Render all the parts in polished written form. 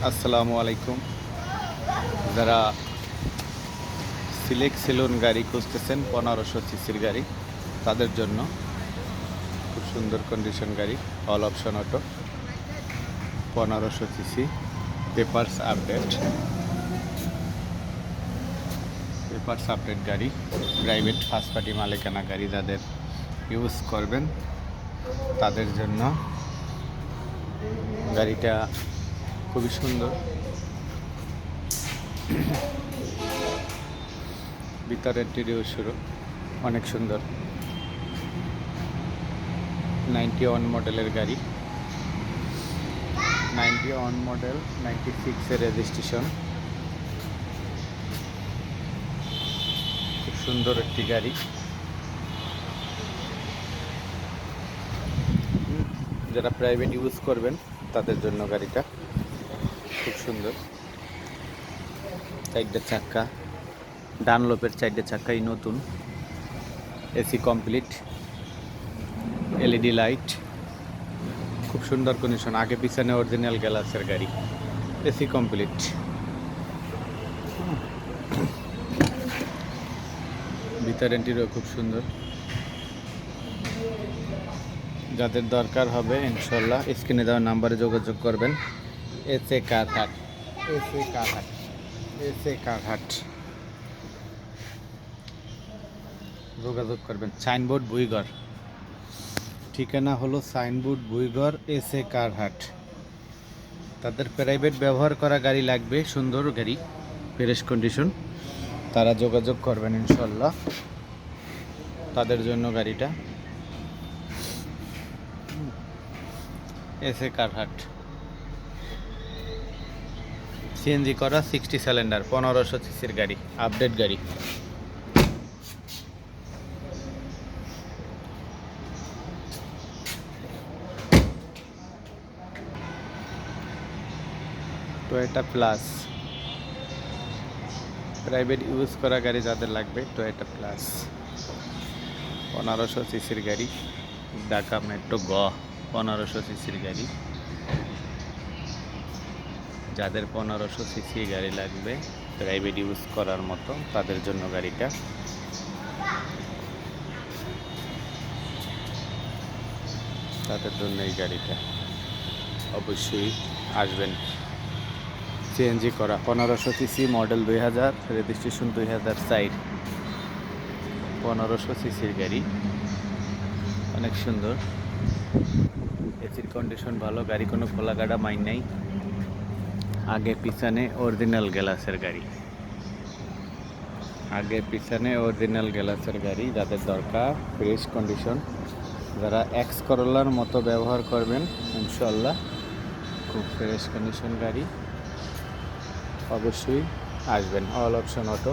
আসসালামু আলাইকুম। যারা সিলেক্ট সেলুন গাড়ি খুঁজতেছেন 1500 সিসির গাড়ি, তাদের জন্য খুব সুন্দর কন্ডিশন গাড়ি, all option auto, 1500 CC, papers update গাড়ি, প্রাইভেট ফার্স্ট পার্টি মালিকানা গাড়ি যাদের ইউজ করবেন তাদের জন্য গাড়িটা খুবই সুন্দর। ভিতরের ইন্টেরিয়র শুরু অনেক সুন্দর। 91 মডেলের গাড়ি, 91 মডেল, 96-এর রেজিস্ট্রেশন। খুব সুন্দর একটি গাড়ি। যারা প্রাইভেট ইউজ করবেন তাদের জন্য গাড়িটা খুব সুন্দর। 4টে চাক্কা, ডানলোপের 4টে চাক্কাই নতুন, এসি কমপ্লিট, এলইডি লাইট, খুব সুন্দর কন্ডিশন। আগে পিছনে অরিজিনাল গ্লাসের গাড়ি, এসি কমপ্লিট। ভিতর ইন্টেরিয়র খুব সুন্দর। যাদের দরকার হবে ইনশাল্লাহ স্ক্রিনে দেওয়া নাম্বারে যোগাযোগ করবেন। এসএ কারহাট যোগাযোগ করবেন। সাইনবোর্ড ভুইগড়, ঠিকানা হলো সাইনবোর্ড ভুইগড়, এসএ কারহাট। তাদের প্রাইভেট ব্যবহার করা গাড়ি লাগবে, সুন্দর গাড়ি, ফ্রেশ কন্ডিশন, তারা যোগাযোগ করবেন ইনশাল্লাহ। তাদের জন্য গাড়িটা এসএ কারহাট। সিএনজি করা 60 সিলিন্ডার 1500 সিসির গাড়ি, আপডেট গাড়ি। টয়োটা প্লাস, প্রাইভেট ইউজ করা গাড়ি যাদের লাগবে টয়োটা প্লাস 1500 সিসির গাড়ি, ঢাকা মেট্রো 1500 সিসির গাড়ি। যাদের 1500 সিসি গাড়ি লাগবে প্রাইভেট ইউজ করার মতো তাদের জন্য গাড়িটা। তাদের জন্য এই গাড়িটা অবশ্যই আসবেন। সিএনজি করা 1500 সিসি, মডেল 2000, রেজিস্ট্রেশন 2004, 1500 সিসির গাড়ি, অনেক সুন্দর। এসির কন্ডিশন ভালো, গাড়ি কোনো খোলা গাড়া মাইন নাই। আগে পিছনে অরিজিনাল গ্লাসের গাড়ি, যাদের দরকার ফ্রেশ কন্ডিশন, যারা এক্স করোলার মতো ব্যবহার করবেন ইনশাল্লাহ, খুব ফ্রেশ কন্ডিশন গাড়ি, অবশ্যই আসবেন। All option auto,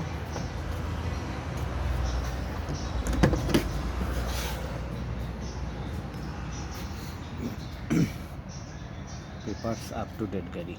papers up to date গাড়ি।